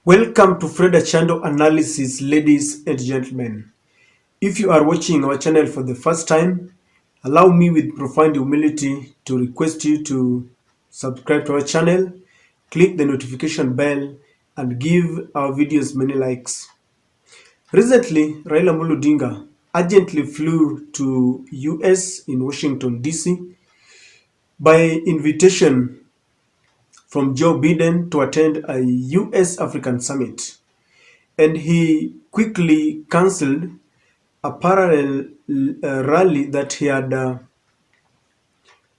Welcome to Fred Achando Analysis, ladies and gentlemen. If you are watching our channel for the first time, allow me with profound humility to request you to subscribe to our channel, click the notification bell, and give our videos many likes. Recently, Raila Odinga urgently flew to US in Washington, D.C. by invitation from Joe Biden to attend a US African summit, and he quickly cancelled a parallel rally that he had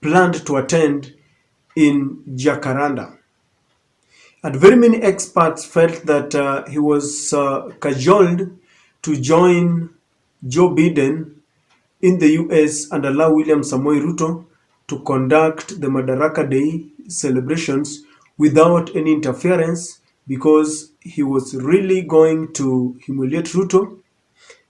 planned to attend in Jacaranda. And very many experts felt that he was cajoled to join Joe Biden in the US and allow William Samoei Ruto to conduct the Madaraka Day celebrations without any interference, because he was really going to humiliate Ruto.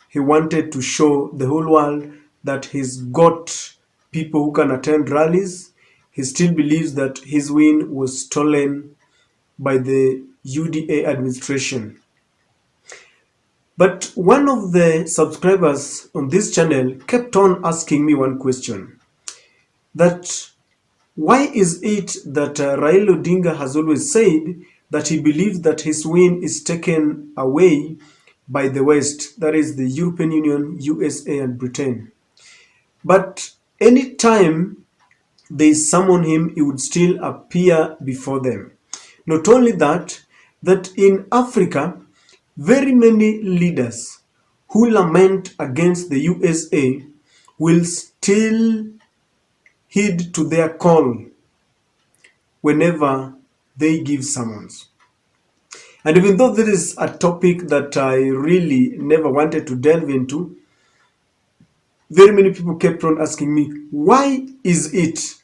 He wanted to show the whole world that he's got people who can attend rallies. He still believes that his win was stolen by the UDA administration. But one of the subscribers on this channel kept on asking me one question, that why is it that Raila Odinga has always said that he believes that his win is taken away by the West, that is the European Union, USA, and Britain. But anytime they summon him, he would still appear before them. Not only that, that in Africa, very many leaders who lament against the USA will still heed to their call whenever they give summons. And even though this is a topic that I really never wanted to delve into, very many people kept on asking me, why is it?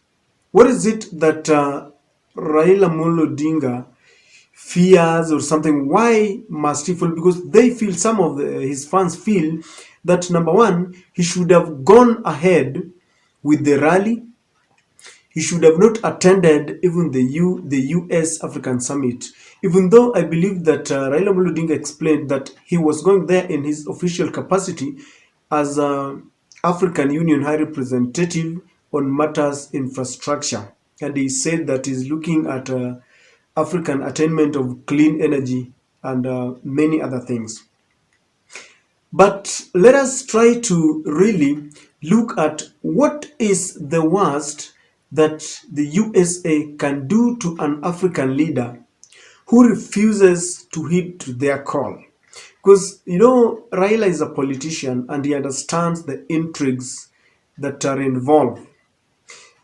What is it that Raila Odinga fears or something? Why must he fall? Because they feel, some of his fans feel that, number one, he should have gone ahead with the rally. He should have not attended even the US African Summit. Even though I believe that Raila Odinga explained that he was going there in his official capacity as African Union High Representative on matters infrastructure. And he said that he's looking at African attainment of clean energy and many other things. But let us try to really look at what is the worst that the USA can do to an African leader who refuses to heed to their call. Because, Raila is a politician and he understands the intrigues that are involved.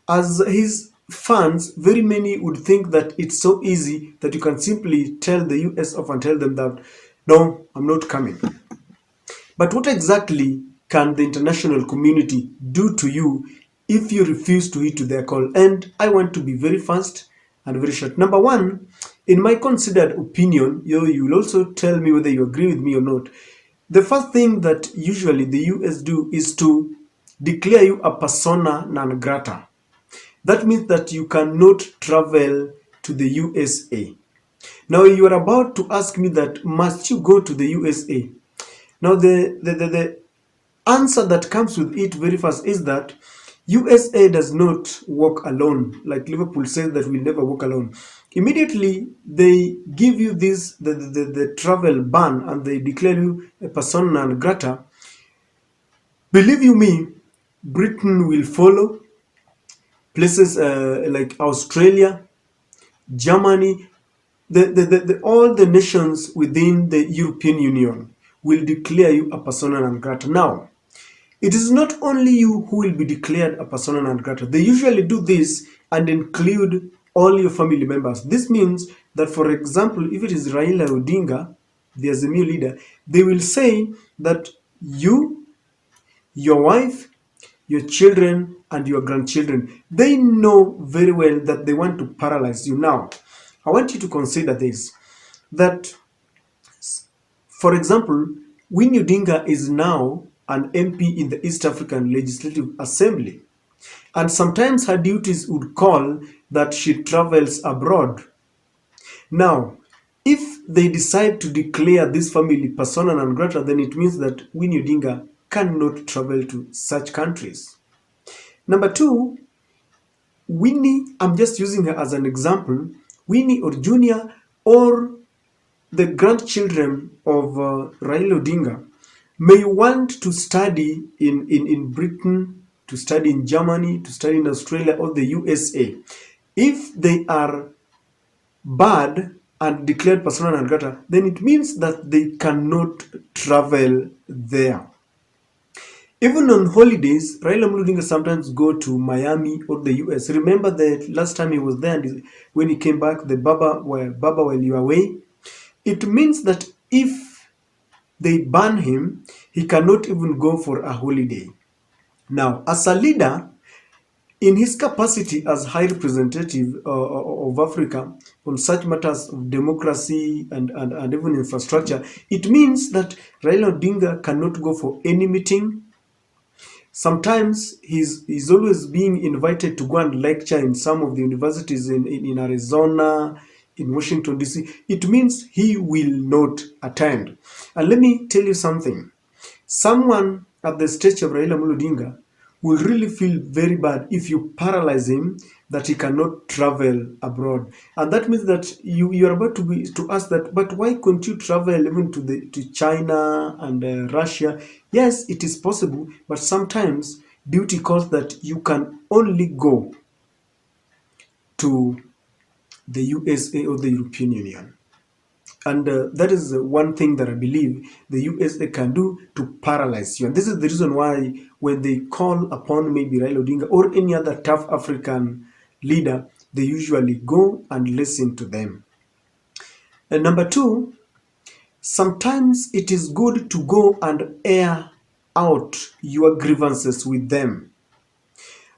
As his fans, very many would think that it's so easy that you can simply tell the US off and tell them that, no, I'm not coming. But what exactly can the international community do to you if you refuse to heed to their call? And I want to be very fast and very short. Number one, in my considered opinion, you will also tell me whether you agree with me or not. The first thing that usually the US do is to declare you a persona non grata. That means that you cannot travel to the USA. Now you are about to ask me that, must you go to the USA? Now the answer that comes with it very fast is that USA does not walk alone. Like Liverpool says that we'll never walk alone. Immediately they give you this the travel ban and they declare you a persona non grata. Believe you me, Britain will follow. Places like Australia, Germany, all the nations within the European Union will declare you a persona non grata. Now, it is not only you who will be declared a persona non grata. They usually do this and include all your family members. This means that, for example, if it is Raila Odinga, the Azimio leader, they will say that you, your wife, your children, and your grandchildren, they know very well that they want to paralyze you. Now, I want you to consider this, that, for example, Winnie Odinga is now an MP in the East African Legislative Assembly, and sometimes her duties would call that she travels abroad. Now, If they decide to declare this family persona non grata, then it means that Winnie Odinga cannot travel to such countries. Number two, Winnie, I'm just using her as an example, Winnie or Junior or the grandchildren of Raila Odinga may want to study in Britain, to study in Germany, to study in Australia or the USA. If they are bad and declared persona non grata, then it means that they cannot travel there. Even on holidays, Raila Odinga sometimes go to Miami or the US. Remember the last time he was there and when he came back, the Baba while you were away. It means that if they ban him, he cannot even go for a holiday. Now, as a leader, in his capacity as High Representative of Africa on such matters of democracy and even infrastructure, it means that Raila Odinga cannot go for any meeting. Sometimes he's always being invited to go and lecture in some of the universities in Arizona, in Washington, D.C. It means he will not attend. And let me tell you something. Someone at the stage of Raila Odinga will really feel very bad if you paralyze him that he cannot travel abroad. And that means that you are about to ask that, but why couldn't you travel even to China and Russia? Yes, it is possible, but sometimes duty calls that you can only go to the USA or the European Union. And that is one thing that I believe the USA can do to paralyze you. And this is the reason why when they call upon maybe Raila Odinga or any other tough African leader, they usually go and listen to them. And number two, sometimes it is good to go and air out your grievances with them.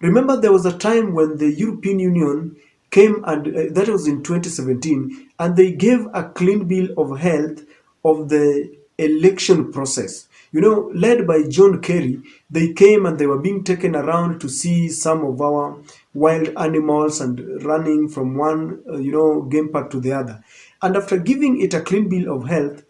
Remember, there was a time when the European Union came and that was in 2017, and they gave a clean bill of health of the election process. You know, led by John Kerry, they came and they were being taken around to see some of our wild animals and running from one, game park to the other. And after giving it a clean bill of health,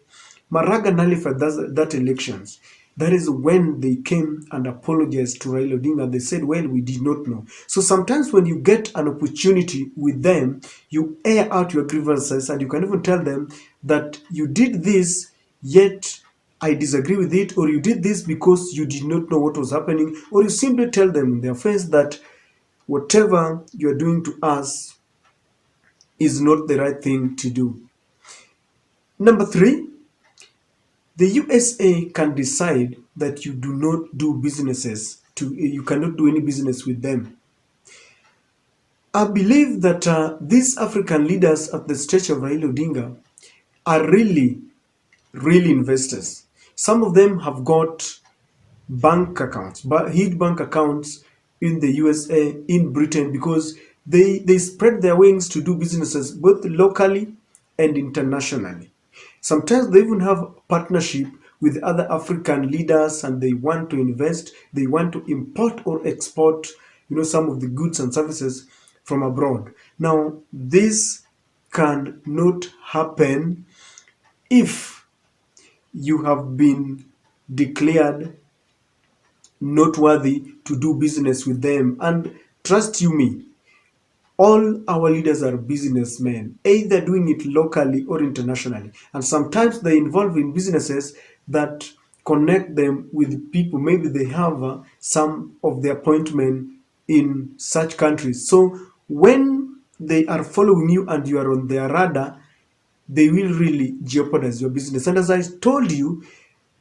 Maraga nullified that elections. That is when they came and apologized to Raila Odinga. They said, well, we did not know. So sometimes when you get an opportunity with them, you air out your grievances and you can even tell them that you did this, yet I disagree with it, or you did this because you did not know what was happening, or you simply tell them in their face that whatever you are doing to us is not the right thing to do. Number three, the USA can decide that you do not do you cannot do any business with them. I believe that these African leaders at the stage of Raila Odinga are really investors. Some of them have got bank accounts, but huge bank accounts in the USA, in Britain, because they spread their wings to do businesses both locally and internationally. Sometimes they even have partnership with other African leaders and they want to invest, they want to import or export, some of the goods and services from abroad. Now, this cannot happen if you have been declared not worthy to do business with them. And trust you me, all our leaders are businessmen, either doing it locally or internationally. And sometimes they involve in businesses that connect them with people. Maybe they have some of the appointment in such countries. So when they are following you and you are on their radar, they will really jeopardize your business. And as I told you,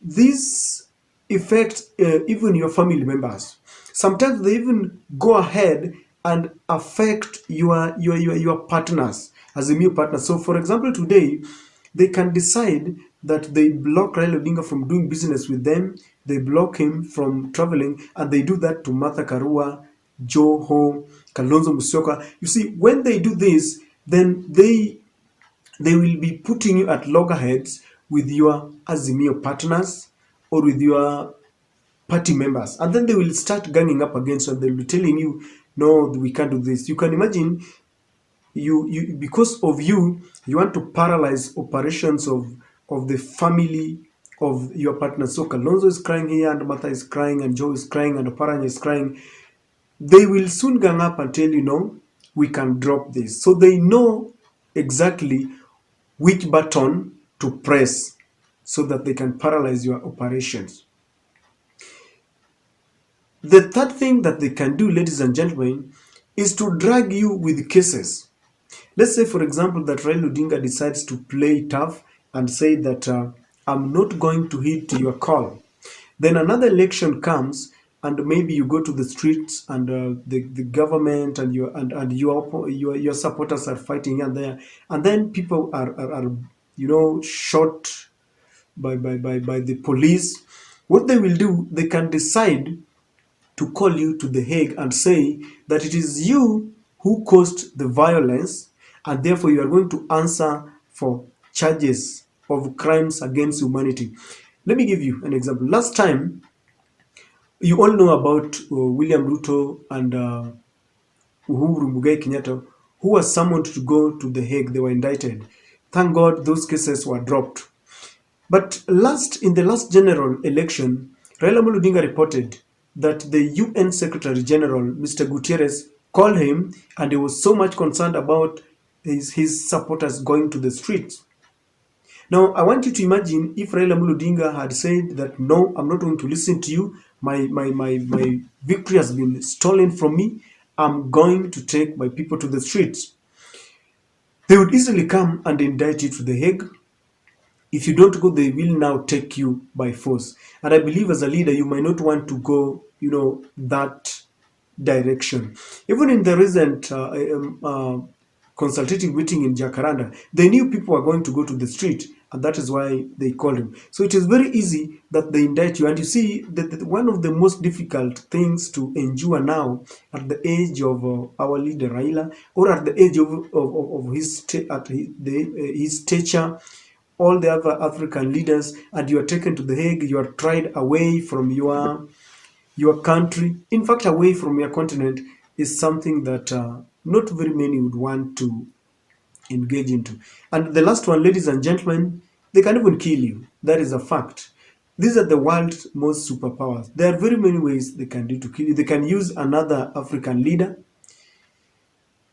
this affects even your family members. Sometimes they even go ahead and affect your partners as a new partner. So, for example, today they can decide that they block Raila Odinga from doing business with them. They block him from traveling, and they do that to Martha Karua, Joho, Kalonzo Musyoka. You see, when they do this, then they will be putting you at loggerheads with your Azimio partners or with your party members. And then they will start ganging up against you and they'll be telling you, no, we can't do this. You can imagine you because of you, You want to paralyze operations of the family of your partner. So Kalonzo is crying here, and Martha is crying, and Joe is crying, and Oparanya is crying. They will soon gang up and tell you, no, we can drop this. So they know exactly which button to press so that they can paralyze your operations. The third thing that they can do, ladies and gentlemen, is to drag you with cases. Let's say, for example, that Raila Odinga decides to play tough and say that I'm not going to heed to your call. Then another election comes, and maybe you go to the streets, and the government and your supporters are fighting here and there, and then people are shot by the police. What they will do, they can decide to call you to the Hague and say that it is you who caused the violence, and therefore you are going to answer for charges of crimes against humanity. Let me give you an example. Last time, you all know about William Ruto and Uhuru Mugai Kenyatta, who was summoned to go to the Hague. They were indicted. Thank God those cases were dropped. But in the last general election, Raila Amolo Odinga reported that the UN Secretary General, Mr. Gutierrez, called him, and he was so much concerned about his supporters going to the streets. Now, I want you to imagine if Raila Amolo Odinga had said that, no, I'm not going to listen to you. My victory has been stolen from me. I'm going to take my people to the streets. They would easily come and indict you to the Hague. If you don't go, they will now take you by force. And I believe as a leader, you might not want to go, that direction. Even in the recent consultative meeting in Jacaranda, they knew people were going to go to the street, and that is why they called him. So it is very easy that they indict you. And you see, that one of the most difficult things to endure now at the age of our leader Raila, or at the age of his stature, all the other African leaders, and you are taken to the Hague, you are tried away from your country, in fact, away from your continent, is something that not very many would want to engage into. And the last one, ladies and gentlemen, they can even kill you. That is a fact. These are the world's most superpowers. There are very many ways they can do to kill you. They can use another African leader.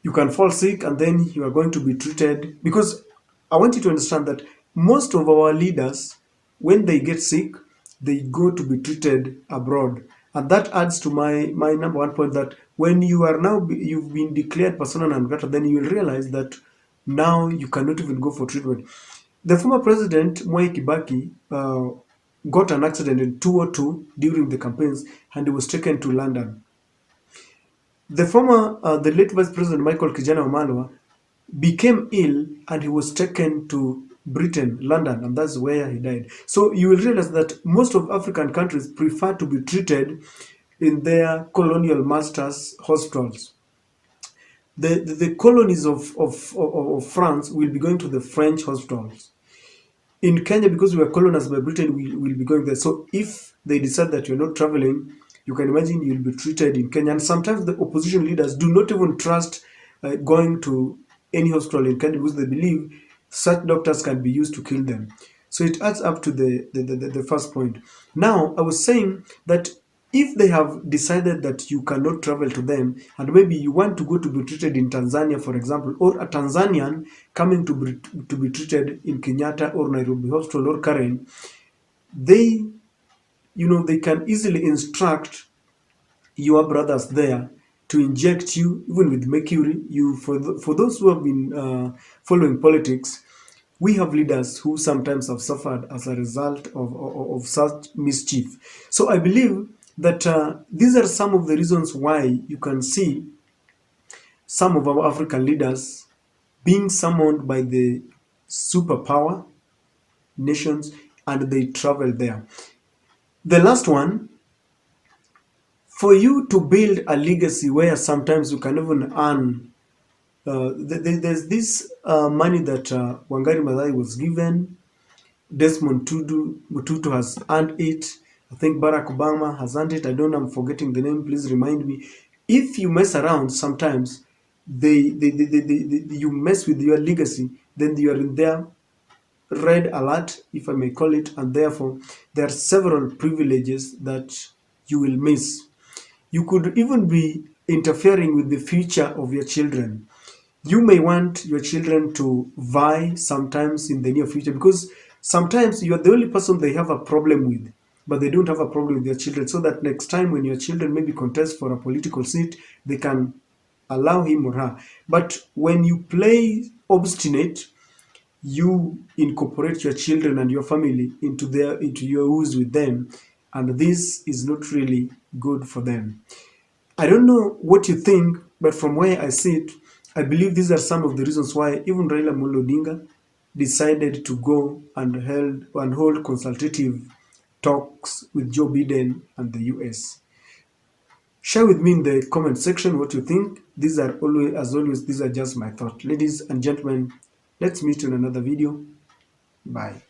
You can fall sick, and then you are going to be treated, because I want you to understand that most of our leaders, when they get sick, they go to be treated abroad. And that adds to my number one point, that when you've been declared persona non grata, then you will realize that now you cannot even go for treatment. The former president Mwai Kibaki got an accident in 2002 during the campaigns, and he was taken to London. The late Vice President Michael Kijana Wamalwa became ill, and he was taken to Britain, London, and that's where he died. So you will realize that most of African countries prefer to be treated in their colonial masters' hospitals. The colonies of France will be going to the French hospitals. In Kenya, because we were colonized by Britain, we will be going there. So if they decide that you're not traveling, you can imagine you'll be treated in Kenya. And sometimes the opposition leaders do not even trust going to any hospital in Kenya, because they believe such doctors can be used to kill them. So it adds up to the first point. Now, I was saying that if they have decided that you cannot travel to them, and maybe you want to go to be treated in Tanzania, for example, or a Tanzanian coming to be treated in Kenyatta or Nairobi Hospital or Karen, they they can easily instruct your brothers there to inject you even with mercury. For those who have been following politics, we have leaders who sometimes have suffered as a result of such mischief. So I believe that these are some of the reasons why you can see some of our African leaders being summoned by the superpower nations, and they travel there. The last one, for you to build a legacy where sometimes you can even earn. There's this money that Wangari Maathai was given. Desmond Tutu has earned it. I think Barack Obama has earned it. I don't know, I'm forgetting the name. Please remind me. If you mess around, sometimes you mess with your legacy, then you are in their red alert, if I may call it, and therefore there are several privileges that you will miss. You could even be interfering with the future of your children. You may want your children to vie sometimes in the near future, because sometimes you are the only person they have a problem with, but they don't have a problem with their children, so that next time when your children maybe contest for a political seat, they can allow him or her. But when you play obstinate, you incorporate your children and your family into your use with them, and this is not really good for them. I don't know what you think, but from where I sit, I believe these are some of the reasons why even Raila Amolo Odinga decided to go and hold consultative talks with Joe Biden and the US. Share with me in the comment section what you think. These are always, as always, these are just my thoughts. Ladies and gentlemen, let's meet in another video. Bye.